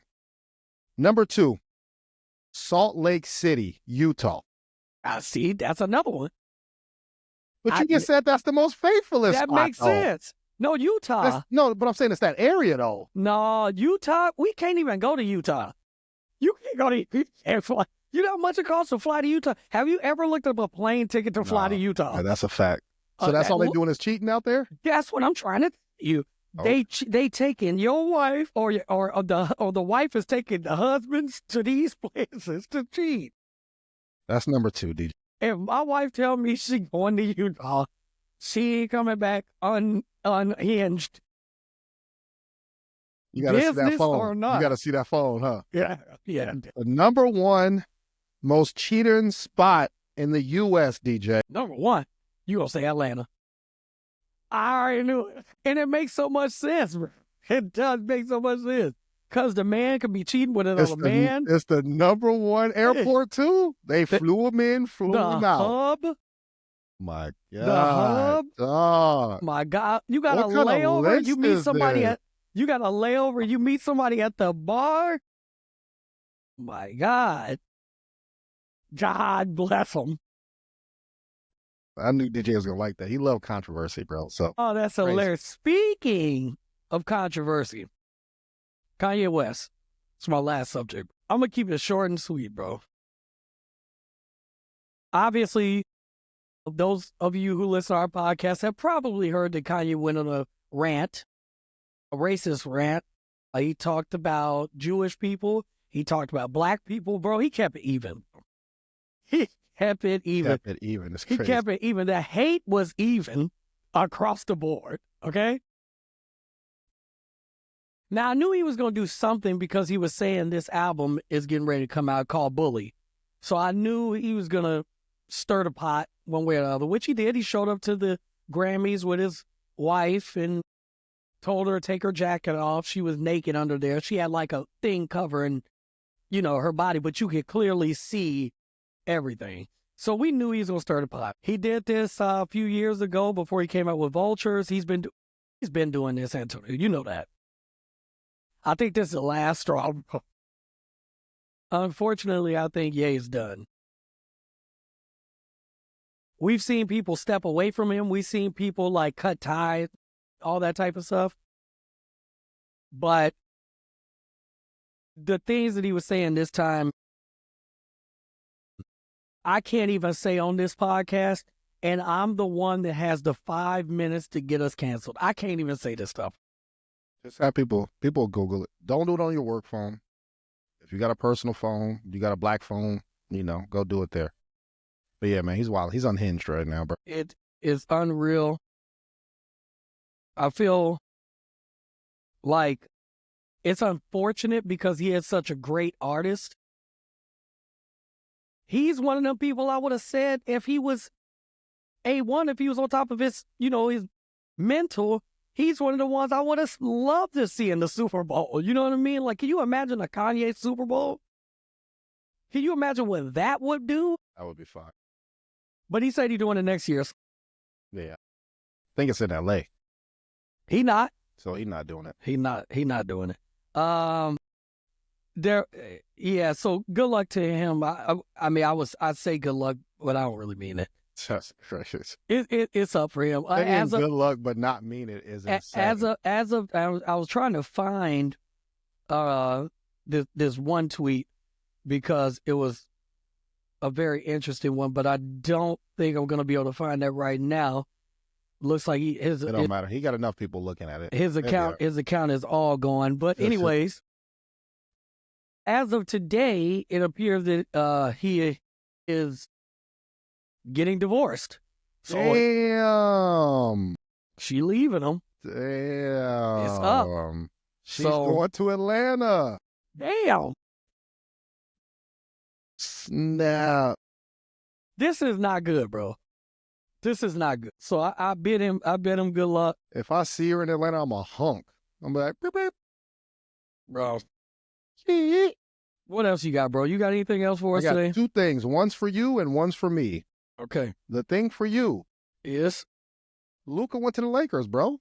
Number 2, Salt Lake City, Utah. I see. That's another one. But you just said that's the most faithfulest That spot, makes sense. No, Utah. No, but I'm saying it's that area, though. No, Utah, we can't even go to Utah. You can't go to you know how much it costs to fly to Utah? Have you ever looked up a plane ticket to fly to Utah? That's a fact. So that's all they're doing is cheating out there? That's what I'm trying to tell you. Oh. They taking your wife or the wife is taking the husbands to these places to cheat. That's number 2, DJ. If my wife tell me she going to Utah, she ain't coming back unhinged. You gotta see that phone. Or not. You gotta see that phone, huh? Yeah. The number 1 most cheating spot in the U.S., DJ. Number 1, you gonna say Atlanta. I already knew it. And it makes so much sense, bro. It does make so much sense. Because the man could be cheating with another man. It's the number 1 airport, too. They flew him in, flew him out. The hub. My God. The hub. Oh. My God. You got a layover. You meet somebody you got a layover. You meet somebody at the bar. My God. God bless him. I knew DJ was going to like that. He loved controversy, bro. So. Oh, that's hilarious. Speaking of controversy, Kanye West. It's my last subject. I'm going to keep it short and sweet, bro. Obviously, those of you who listen to our podcast have probably heard that Kanye went on a rant, a racist rant. He talked about Jewish people. He talked about black people, bro. He kept it even. He kept it even. It's crazy. He kept it even. The hate was even across the board, okay? Now, I knew he was going to do something because he was saying this album is getting ready to come out called Bully. So I knew he was going to stir the pot one way or the other, which he did. He showed up to the Grammys with his wife and told her to take her jacket off. She was naked under there. She had like a thing covering, her body, but you could clearly see everything. So we knew he was going to stir the pot. He did this a few years ago before he came out with Vultures. He's been doing this, Antonio. You know that. I think this is the last straw. Unfortunately, I think Ye's done. We've seen people step away from him. We've seen people like cut ties, all that type of stuff. But the things that he was saying this time, I can't even say on this podcast, and I'm the one that has the 5 minutes to get us canceled. I can't even say this stuff. Just have people Google it. Don't do it on your work phone. If you got a personal phone, you got a black phone, go do it there. But yeah, man, he's wild. He's unhinged right now, bro. It is unreal. I feel like it's unfortunate because he is such a great artist. He's one of them people I would have said if he was A1, if he was on top of his, his mental, he's one of the ones I would have loved to see in the Super Bowl. You know what I mean? Like, can you imagine a Kanye Super Bowl? Can you imagine what that would do? That would be fine. But he said he's doing it next year. Yeah. think it's in L.A. He not. So he's not doing it. He not doing it. Yeah. So good luck to him. I mean, I'd say good luck, but I don't really mean it. That's precious. It's up for him. Good luck, but not mean it is insane. I was trying to find this one tweet because it was a very interesting one, but I don't think I'm going to be able to find that right now. Looks like it don't matter. He got enough people looking at it. His account is all gone. But anyways, as of today, it appears that he is getting divorced. So damn. She leaving him. Damn. It's up. She's going to Atlanta. Damn. Snap. This is not good, bro. This is not good. So I bid him good luck. If I see her in Atlanta, I'm a hunk. I'm like, beep, beep. Bro. What else you got, bro? You got anything else for us today? I got two things. One's for you and one's for me. Okay. The thing for you is Luka went to the Lakers, bro.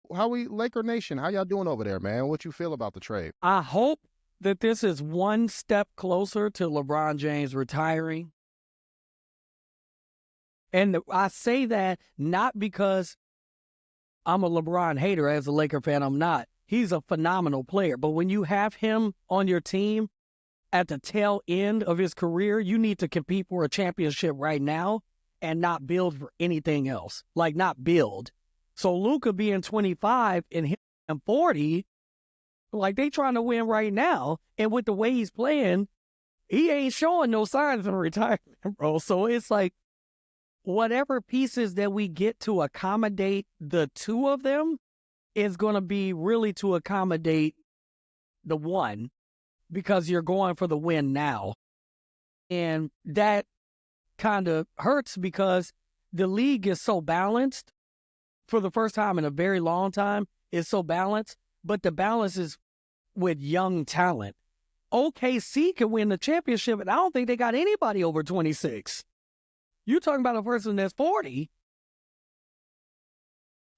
Laker Nation, how y'all doing over there, man? What you feel about the trade? I hope that this is one step closer to LeBron James retiring. And I say that not because I'm a LeBron hater. As a Laker fan, I'm not. He's a phenomenal player. But when you have him on your team at the tail end of his career, you need to compete for a championship right now and not build for anything else. Like, not build. So Luka being 25 and him 40, like, they trying to win right now. And with the way he's playing, he ain't showing no signs of retirement, bro. So it's like, whatever pieces that we get to accommodate the two of them is going to be really to accommodate the one, because you're going for the win now. And that kind of hurts because the league is so balanced. For the first time in a very long time, it's so balanced, but the balance is with young talent. OKC can win the championship, and I don't think they got anybody over 26. You're talking about a person that's 40.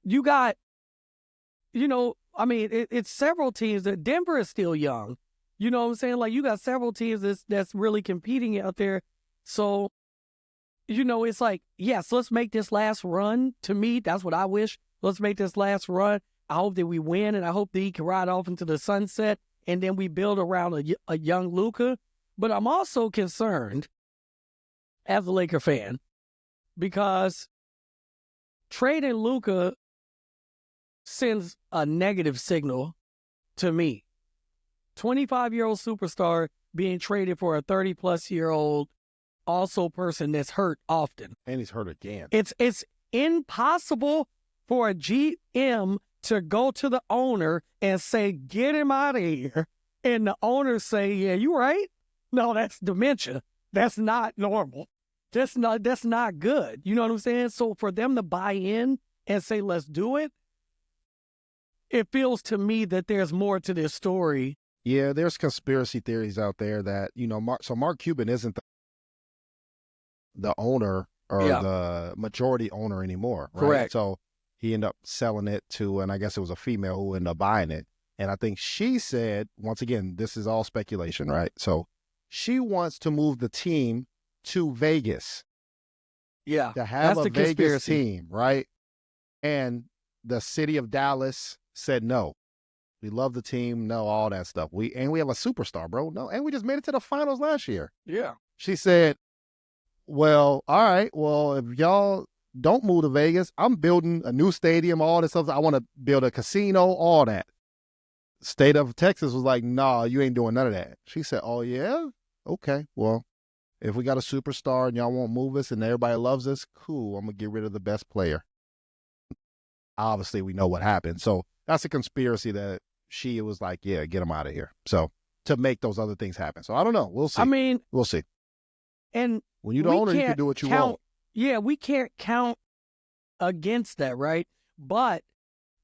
You got, it's several teams. That Denver is still young. You know what I'm saying? Like, you got several teams that's really competing out there. So, it's like, yes, let's make this last run. To me, that's what I wish. Let's make this last run. I hope that we win, and I hope that he can ride off into the sunset, and then we build around a young Luka. But I'm also concerned as a Laker fan, because trading Luka sends a negative signal to me. 25-year-old superstar being traded for a 30-plus-year-old also person that's hurt often. And he's hurt again. It's impossible for a GM to go to the owner and say, get him out of here. And the owner say, yeah, you right? No, that's dementia. That's not normal. That's not good. You know what I'm saying? So for them to buy in and say, let's do it, it feels to me that there's more to this story. Yeah, there's conspiracy theories out there that, Mark Cuban isn't the owner or the majority owner anymore, right? Correct. So he ended up selling it to, and I guess it was a female who ended up buying it. And I think she said, once again, this is all speculation, right? So she wants to move the team to Vegas. Yeah. To have a Vegas team, right? And the city of Dallas said no. We love the team, no, all that stuff. We have a superstar, bro. No, and we just made it to the finals last year. Yeah. She said, well, all right, well, if y'all don't move to Vegas, I'm building a new stadium, all this stuff. I want to build a casino, all that. State of Texas was like, nah, you ain't doing none of that. She said, oh, yeah? Okay, well, if we got a superstar and y'all won't move us and everybody loves us, cool, I'm going to get rid of the best player. Obviously, we know what happened. So that's a conspiracy that she was like, yeah, get him out of here. So to make those other things happen. So I don't know. We'll see. I mean, we'll see. And when you're the owner, you can do what you want. Yeah, we can't count against that, right? But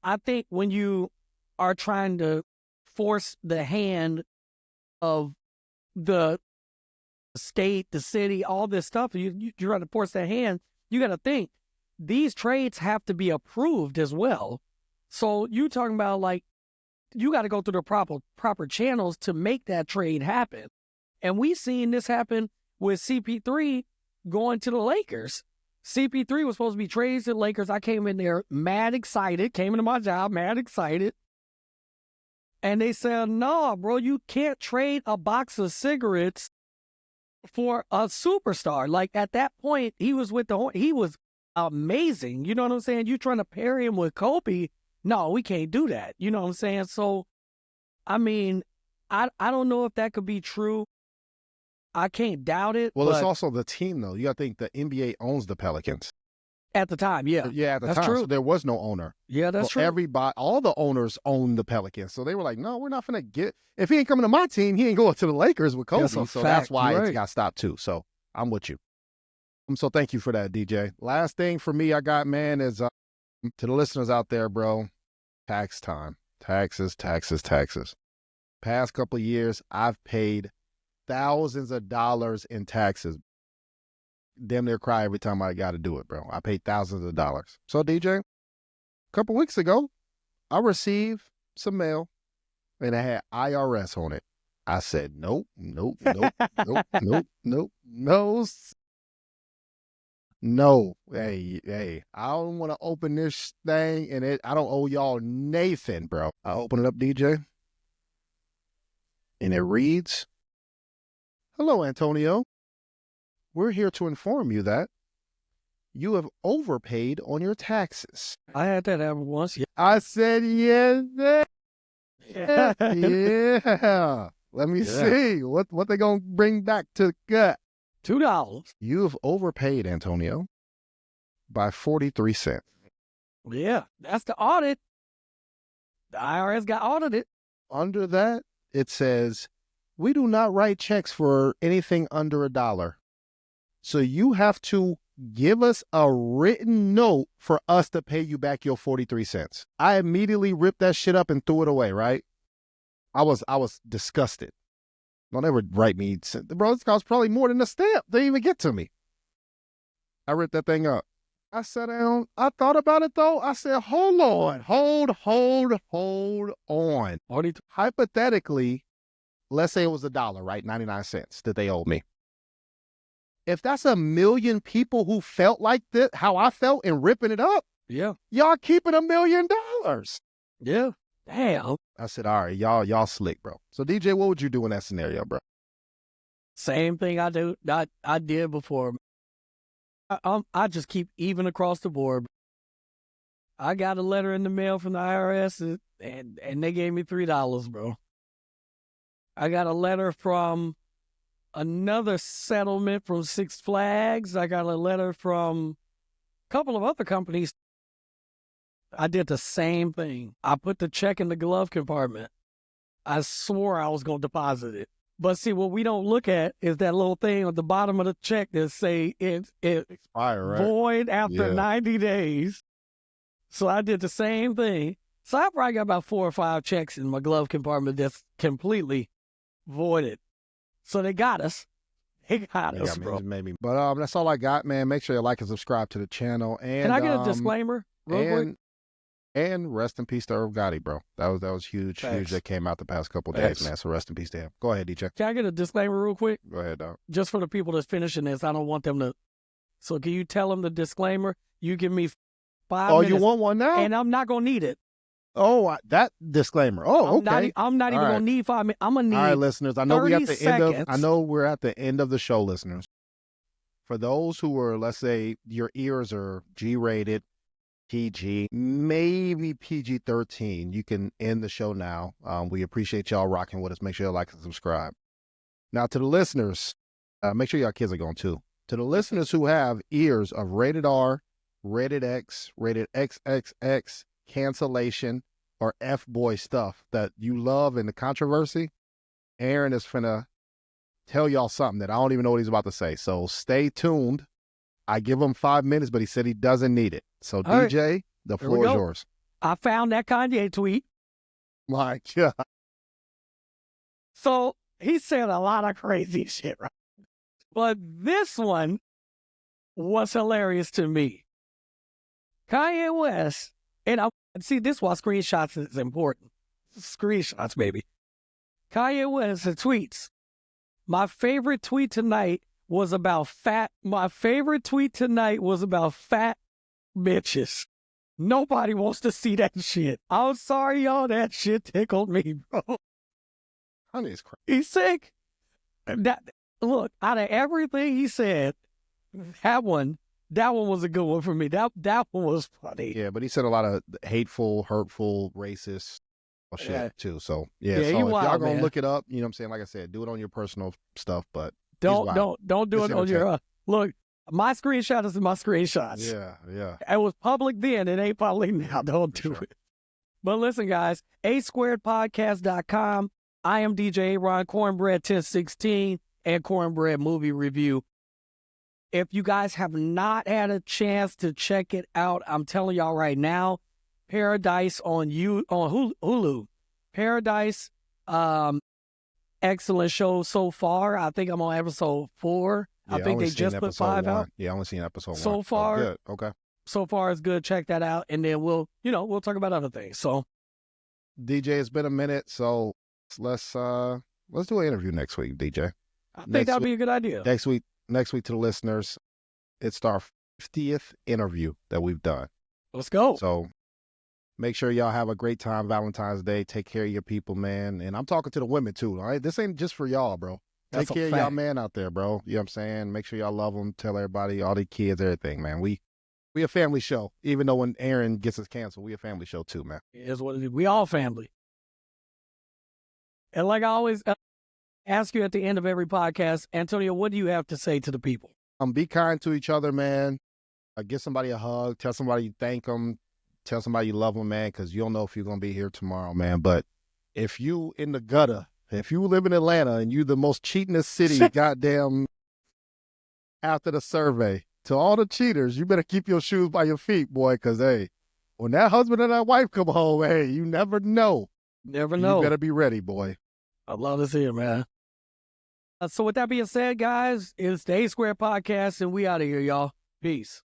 I think when you are trying to force the hand of the state, the city, all this stuff, you're trying to force that hand, you got to think, these trades have to be approved as well. So you talking about like, you got to go through the proper channels to make that trade happen. And we seen this happen with CP3 going to the Lakers. CP3 was supposed to be traded to the Lakers. I came in there mad excited, came into my job mad excited. And they said, no, bro, you can't trade a box of cigarettes for a superstar. Like at that point, he was he was amazing. You know what I'm saying? You trying to pair him with Kobe. No, we can't do that. You know what I'm saying? So, I mean, I don't know if that could be true. I can't doubt it. Well, it's also the team, though. You got to think the NBA owns the Pelicans. At the time, yeah. Yeah, at the that's time. True. So there was no owner. Yeah, that's true. All the owners own the Pelicans. So they were like, no, we're not going to get, if he ain't coming to my team, he ain't going to the Lakers with Kobe. So that's why it got stopped too. So I'm with you. So thank you for that, DJ. Last thing for me I got, man, is to the listeners out there, bro, tax time. Taxes. Past couple of years, I've paid thousands of dollars in taxes. Damn near cry every time I got to do it, bro. I paid thousands of dollars. So, DJ, a couple weeks ago, I received some mail, and it had IRS on it. I said, nope. No. Hey, I don't want to open this thing, and I don't owe y'all Nathan, bro. I open it up, DJ, and it reads, hello, Antonio. We're here to inform you that you have overpaid on your taxes. I had that happen once. Yeah. I said, yeah. Let me see what they gonna bring back to the gut. $2. You've overpaid, Antonio, by 43 cents. Yeah, that's the audit. The IRS got audited. Under that, it says, we do not write checks for anything under $1. So you have to give us a written note for us to pay you back your 43 cents. I immediately ripped that shit up and threw it away, right? I was disgusted. Don't ever write me. Bro, this costs probably more than a stamp. They even get to me. I ripped that thing up. I sat down. I thought about it, though. I said, hold on. Hold on. Hypothetically, let's say it was $1, right? 99 cents that they owed me. If that's 1 million people who felt like this, how I felt in ripping it up, yeah, y'all keeping $1 million. Yeah. Damn. I said, all right, y'all slick, bro. So DJ, what would you do in that scenario, bro? Same thing I did before. I just keep even across the board. I got a letter in the mail from the IRS and they gave me $3, bro. I got a letter from another settlement from Six Flags. I got a letter from a couple of other companies. I did the same thing. I put the check in the glove compartment. I swore I was going to deposit it. But see, what we don't look at is that little thing at the bottom of the check that say it's expire, right? Void after 90 days. So I did the same thing. So I probably got about 4 or 5 checks in my glove compartment that's completely voided. So they got us. They got us, bro. Maybe. But that's all I got, man. Make sure you like and subscribe to the channel. And can I get a disclaimer real quick? And rest in peace to Irv Gotti, bro. That was huge. Thanks. Huge that came out the past couple of days, man. So rest in peace to him. Go ahead, DJ. Can I get a disclaimer real quick? Go ahead, dog. Just for the people that's finishing this, I don't want them to. So can you tell them the disclaimer? You give me 5 minutes. Oh, you want one now? And I'm not going to need it. Oh, that disclaimer. Oh, okay. I'm not even going to need 5 minutes. I'm going to need. All right, listeners. I know we're at the end of the show, listeners. For those who are, let's say, your ears are G-rated, PG, maybe PG-13, you can end the show now. We appreciate y'all rocking with us. Make sure you like and subscribe. Now, to the listeners, make sure y'all kids are going too. To the listeners who have ears of rated R, rated X, rated XXX, cancellation, or F-boy stuff that you love in the controversy, Aaron is finna tell y'all something that I don't even know what he's about to say. So stay tuned. I give him 5 minutes, but he said he doesn't need it. So all DJ, right. The floor is yours. I found that Kanye tweet. My God. So he said a lot of crazy shit, right? But this one was hilarious to me. Kanye West, and I see this is why screenshots is important. Screenshots, baby. Kanye West tweets, my favorite tweet tonight was about fat bitches. Nobody wants to see that shit. I'm sorry, y'all. That shit tickled me, bro. Honey's crazy. He's sick. Look, out of everything he said, that one was a good one for me. That one was funny. Yeah, but he said a lot of hateful, hurtful, racist shit too. So yeah, so if y'all gonna look it up, you know what I'm saying? Like I said, do it on your personal stuff, but don't do it on your look. My screenshot is my screenshots. Yeah. It was public then. It ain't public now. Don't do it. But listen, guys, asquaredpodcast.com. I am DJ A-Ron Cornbread 1016 and Cornbread Movie Review. If you guys have not had a chance to check it out, I'm telling y'all right now, Paradise on Hulu. Paradise, excellent show so far. I think I'm on episode 4. I think they just put 5 out. Yeah, I only seen episode 1. So far, good. Okay. So far it's good. Check that out, and then we'll talk about other things. So, DJ, it's been a minute, so let's do an interview next week, DJ. I think that'd be a good idea. Next week to the listeners, it's our 50th interview that we've done. Let's go. So make sure y'all have a great time Valentine's Day. Take care of your people, man. And I'm talking to the women too, all right? This ain't just for y'all, bro. Take care of y'all man out there, bro. You know what I'm saying? Make sure y'all love them. Tell everybody, all the kids, everything, man. We a family show. Even though when Aaron gets us canceled, we a family show too, man. It is what it is. We all family. And like I always ask you at the end of every podcast, Antonio, what do you have to say to the people? Be kind to each other, man. Give somebody a hug. Tell somebody you thank them. Tell somebody you love them, man, because you don't know if you're going to be here tomorrow, man. But if you in the gutter, if you live in Atlanta and you the most cheatingest city, goddamn, after the survey, to all the cheaters, you better keep your shoes by your feet, boy, because, hey, when that husband and that wife come home, hey, you never know. Never know. You better be ready, boy. I love to see it, man. So with that being said, guys, it's the A Squared Podcast, and we out of here, y'all. Peace.